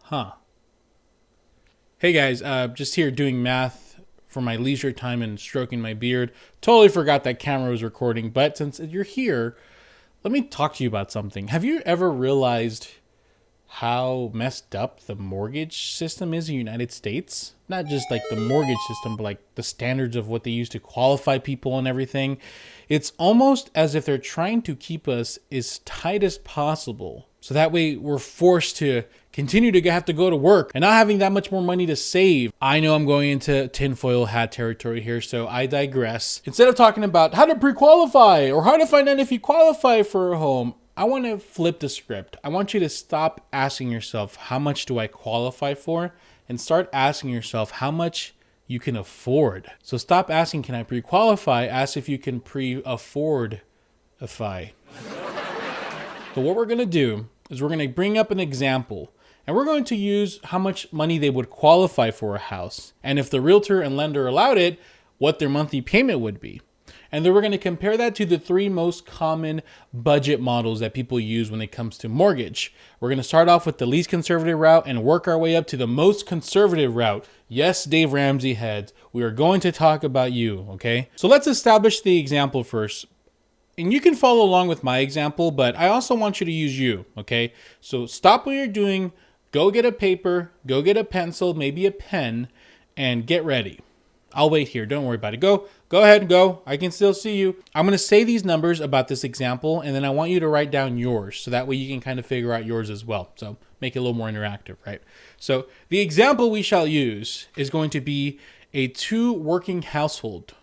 Huh. Hey guys, just here doing math for my leisure time and stroking my beard. Totally forgot that camera was recording, but since you're here, let me talk to you about something. Have you ever realized how messed up the mortgage system is in the United States? Not just like the mortgage system, but like the standards of what they use to qualify people and everything. It's almost as if they're trying to keep us as tight as possible. So that way we're forced to continue to have to go to work and not having that much more money to save. I know I'm going into tinfoil hat territory here, so I digress. Instead of talking about how to pre-qualify or how to find out if you qualify for a home, I want to flip the script. I want you to stop asking yourself, how much do I qualify for? And start asking yourself, how much you can afford. So stop asking, can I pre-qualify? Ask if you can pre-afford-ify. So what we're going to do is we're going to bring up an example. And we're going to use how much money they would qualify for a house. And if the realtor and lender allowed it, what their monthly payment would be. And then we're going to compare that to the three most common budget models that people use when it comes to mortgage. We're going to start off with the least conservative route and work our way up to the most conservative route. Yes, Dave Ramsey heads, we are going to talk about you, okay? So let's establish the example first. And you can follow along with my example, but I also want you to use you, okay? So stop what you're doing, go get a paper, go get a pencil, maybe a pen, and get ready. I'll wait here. Don't worry about it. Go ahead, go. I can still see you. I'm going to say these numbers about this example, and then I want you to write down yours. So that way you can kind of figure out yours as well. So make it a little more interactive, right? So the example we shall use is going to be a two-person working household.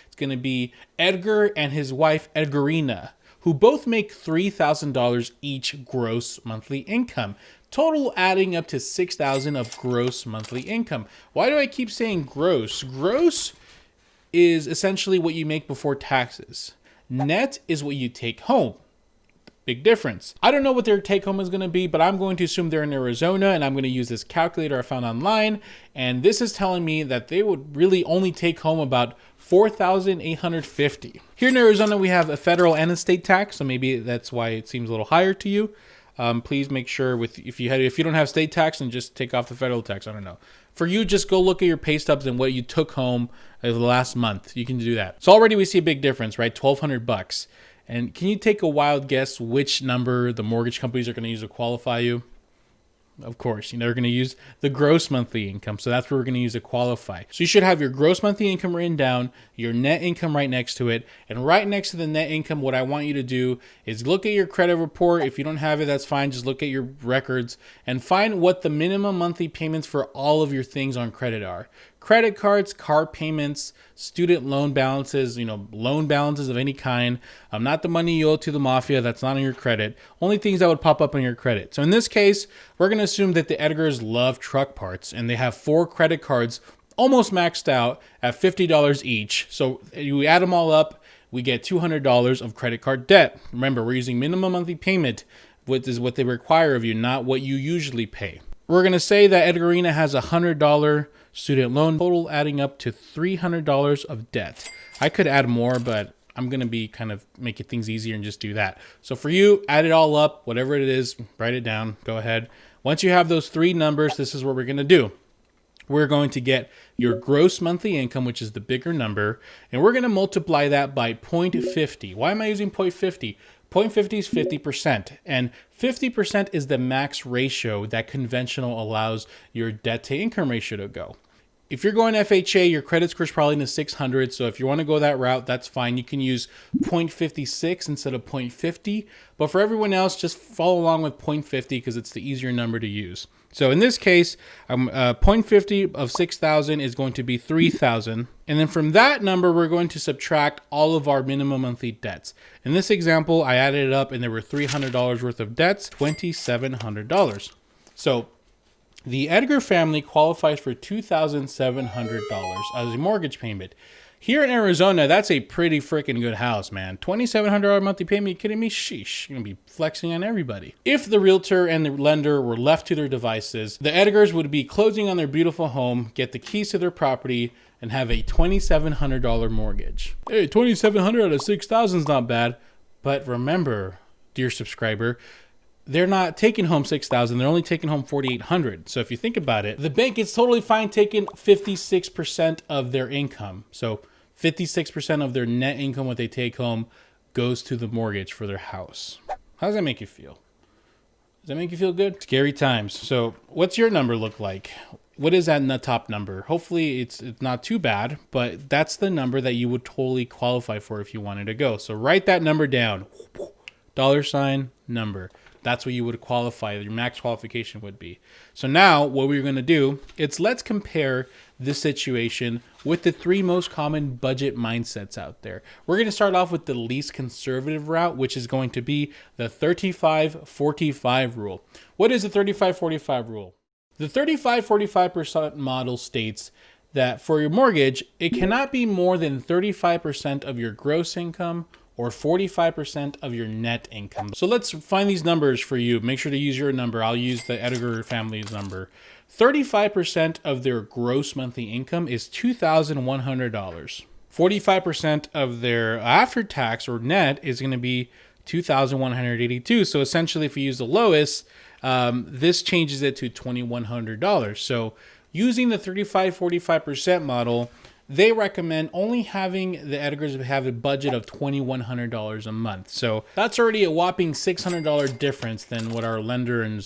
It's going to be Edgar and his wife, Edgarina, who both make $3,000 each gross monthly income. Total adding up to $6,000 of gross monthly income. Why do I keep saying gross? Gross is essentially what you make before taxes. Net is what you take home. Big difference. I don't know what their take home is going to be, but I'm going to assume they're in Arizona, and I'm going to use this calculator I found online. And this is telling me that they would really only take home about $4,850. Here in Arizona, we have a federal and a state tax, so maybe that's why it seems a little higher to you. Please make sure if you don't have state tax, and just take off the federal tax. I don't know. For you, just go look at your pay stubs and what you took home the last month. You can do that. So already we see a big difference, right? $1,200. And can you take a wild guess which number the mortgage companies are going to use to qualify you? Of course, they're going to use the gross monthly income. So that's what we're going to use to qualify. So you should have your gross monthly income written down, your net income right next to it. And right next to the net income, what I want you to do is look at your credit report. If you don't have it, that's fine. Just look at your records and find what the minimum monthly payments for all of your things on credit are. Credit cards, car payments, student loan balances, loan balances of any kind. Not the money you owe to the mafia. That's not on your credit. Only things that would pop up on your credit. So in this case, we're going to assume that the Edgars love truck parts and they have 4 credit cards almost maxed out at $50 each. So you add them all up, we get $200 of credit card debt. Remember, we're using minimum monthly payment, which is what they require of you, not what you usually pay. We're going to say that Edgarina has a $100 student loan, total adding up to $300 of debt. I could add more, but I'm going to be kind of making things easier and just do that. So for you, add it all up, whatever it is, write it down, go ahead. Once you have those 3 numbers, this is what we're going to do. We're going to get your gross monthly income, which is the bigger number, and we're going to multiply that by 0.50. Why am I using 0.50? 0.50 is 50%, and 50% is the max ratio that conventional allows your debt to income ratio to go. If you're going FHA, your credit score is probably in the 600, so if you want to go that route, that's fine. You can use 0.56 instead of 0.50, but for everyone else, just follow along with 0.50 because it's the easier number to use. So in this case, 0.50 of 6,000 is going to be 3,000. And then from that number, we're going to subtract all of our minimum monthly debts. In this example, I added it up and there were $300 worth of debts, $2,700. So the Edgar family qualifies for $2,700 as a mortgage payment. Here in Arizona, that's a pretty freaking good house, man. $2,700 monthly payment, you kidding me? Sheesh, you're going to be flexing on everybody. If the realtor and the lender were left to their devices, the Edgars would be closing on their beautiful home, get the keys to their property, and have a $2,700 mortgage. Hey, $2,700 out of $6,000 is not bad. But remember, dear subscriber, they're not taking home 6,000. They're only taking home 4,800. So if you think about it, the bank is totally fine taking 56% of their income. So 56% of their net income, what they take home, goes to the mortgage for their house. How does that make you feel? Does that make you feel good? Scary times. So what's your number look like? What is that in the top number? Hopefully it's not too bad, but that's the number that you would totally qualify for if you wanted to go. So write that number down. $ number. That's what you would qualify. Your max qualification would be. So now what we're going to do is let's compare this situation with the 3 most common budget mindsets out there. We're going to start off with the least conservative route, which is going to be the 35-45 rule. What is the 35-45 rule? The 35-45% model states that for your mortgage, it cannot be more than 35% of your gross income or 45% of your net income. So let's find these numbers for you. Make sure to use your number. I'll use the Edgar family's number. 35% of their gross monthly income is $2,100. 45% of their after tax or net is going to be $2,182. So essentially, if you use the lowest, this changes it to $2,100. So using the 35-45% model, they recommend only having the Edgars have a budget of $2,100 a month. So that's already a whopping $600 difference than what our lender and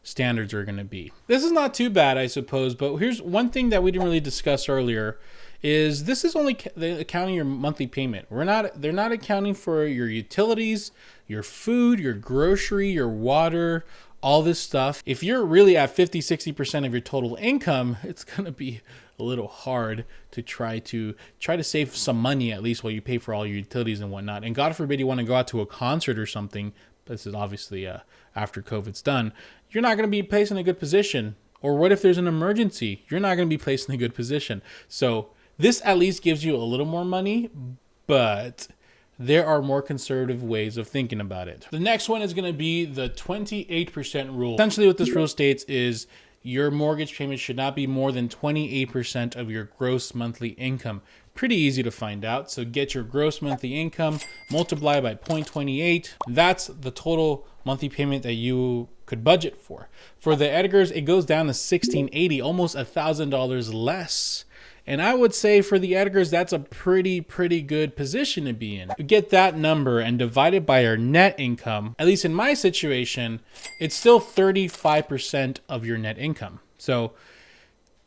standards are going to be. This is not too bad, I suppose, but here's one thing that we didn't really discuss earlier is this is only accounting your monthly payment. They're not accounting for your utilities, your food, your grocery, your water, all this stuff. If you're really at 50-60% of your total income, it's going to be a little hard to try to save some money, at least while you pay for all your utilities and whatnot. And God forbid you want to go out to a concert or something. This is obviously after COVID's done. You're not going to be placed in a good position. Or what if there's an emergency? You're not going to be placed in a good position. So this at least gives you a little more money, but there are more conservative ways of thinking about it. The next one is going to be the 28% rule. Essentially what this rule states is your mortgage payment should not be more than 28% of your gross monthly income. Pretty easy to find out. So get your gross monthly income, multiply by 0.28. That's the total monthly payment that you could budget for. For the Edgars, it goes down to $1,680, almost $1,000 less. And I would say for the Edgars, that's a pretty good position to be in. You get that number and divide it by our net income, at least in my situation, it's still 35% of your net income. So,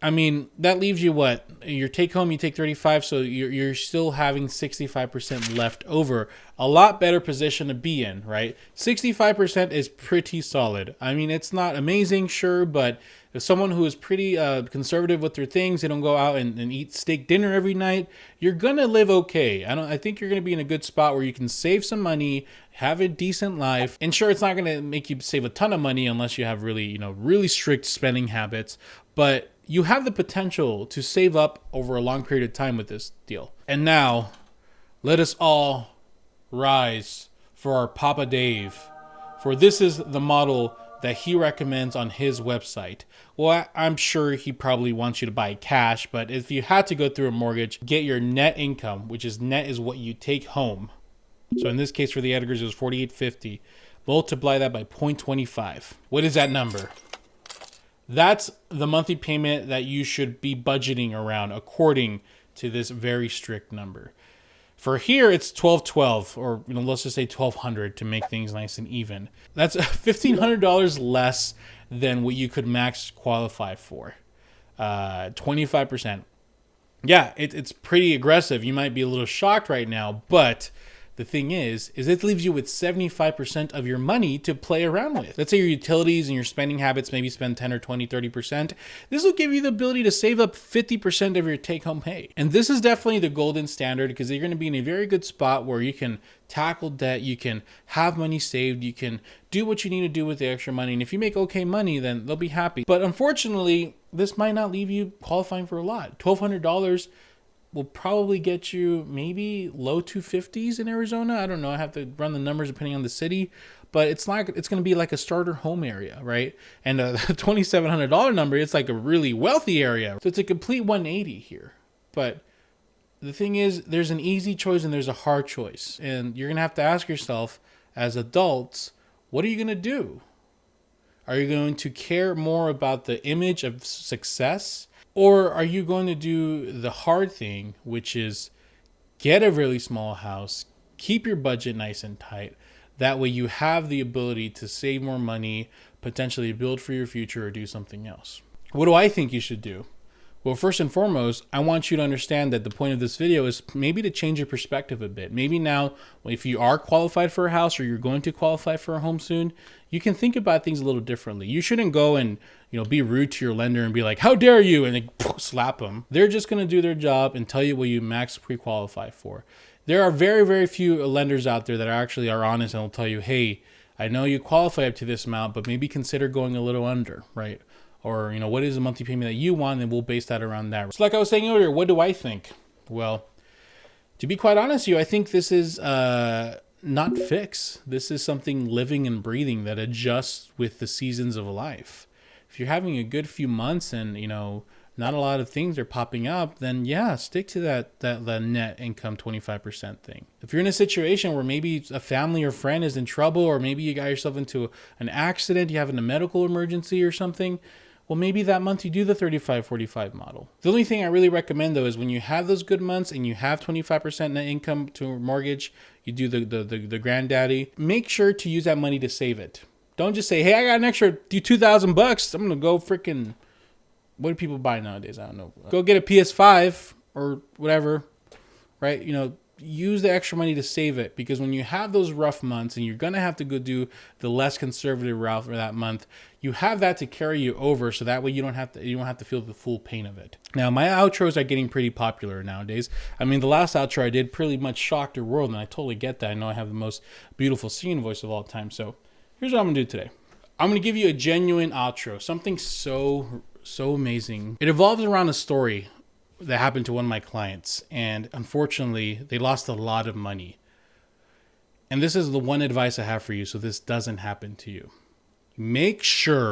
I mean, that leaves you what? Your take home, you take 35, so you're still having 65% left over. A lot better position to be in, right? 65% is pretty solid. I mean, it's not amazing, sure, but if someone who is pretty conservative with their things, they don't go out and eat steak dinner every night, you're gonna live okay. I think you're gonna be in a good spot where you can save some money, have a decent life. And sure, it's not gonna make you save a ton of money unless you have really strict spending habits, but you have the potential to save up over a long period of time with this deal. And now, let us all rise for our Papa Dave, for this is the model that he recommends on his website. Well, I'm sure he probably wants you to buy cash, but if you had to go through a mortgage, get your net income, which is net is what you take home. So in this case for the Edgars, it was $4,850. Multiply that by 0.25. What is that number? That's the monthly payment that you should be budgeting around according to this very strict number. For here, it's $1,212, or let's just say $1,200 to make things nice and even. That's $1,500 less than what you could max qualify for. 25%. Yeah, it's pretty aggressive. You might be a little shocked right now, but the thing is it leaves you with 75% of your money to play around with. Let's say your utilities and your spending habits, maybe spend 10 or 20, 30%. This will give you the ability to save up 50% of your take-home pay. And this is definitely the golden standard because you're going to be in a very good spot where you can tackle debt, you can have money saved, you can do what you need to do with the extra money. And if you make okay money, then they'll be happy. But unfortunately, this might not leave you qualifying for a lot. $1,200 will probably get you maybe low 250s in Arizona. I don't know. I have to run the numbers depending on the city, but it's going to be like a starter home area, right? And the $2,700 number, it's like a really wealthy area. So it's a complete 180 here. But the thing is, there's an easy choice and there's a hard choice. And you're going to have to ask yourself as adults, what are you going to do? Are you going to care more about the image of success? Or are you going to do the hard thing, which is get a really small house, keep your budget nice and tight. That way you have the ability to save more money, potentially build for your future or do something else. What do I think you should do? Well, first and foremost, I want you to understand that the point of this video is maybe to change your perspective a bit. Maybe now, if you are qualified for a house or you're going to qualify for a home soon, you can think about things a little differently. You shouldn't go and be rude to your lender and be like, how dare you, and then slap them. They're just going to do their job and tell you what you max pre-qualify for. There are very, very few lenders out there that are honest and will tell you, hey, I know you qualify up to this amount, but maybe consider going a little under, right? Or, what is the monthly payment that you want? And we'll base that around that. So like I was saying earlier, what do I think? Well, to be quite honest with you, I think this is not fixed. This is something living and breathing that adjusts with the seasons of life. If you're having a good few months and, not a lot of things are popping up, then yeah, stick to that net income 25% thing. If you're in a situation where maybe a family or friend is in trouble, or maybe you got yourself into an accident, you have a medical emergency or something, well, maybe that month you do the 35-45 model. The only thing I really recommend though is when you have those good months and you have 25% net income to mortgage, you do the granddaddy, make sure to use that money to save it. Don't just say, hey, I got an extra $2,000. I'm going to go freaking, what do people buy nowadays? I don't know. Go get a PS5 or whatever, right? Use the extra money to save it, because when you have those rough months and you're going to have to go do the less conservative route for that month, you have that to carry you over, so that way you don't have to feel the full pain of it. Now, my outros are getting pretty popular nowadays. I mean, the last outro I did pretty much shocked the world, and I totally get that. I know I have the most beautiful singing voice of all time. So here's what I'm going to do today. I'm going to give you a genuine outro, something so amazing. It evolves around a story that happened to one of my clients, and unfortunately they lost a lot of money. And this is the one advice I have for you, so this doesn't happen to you. Make sure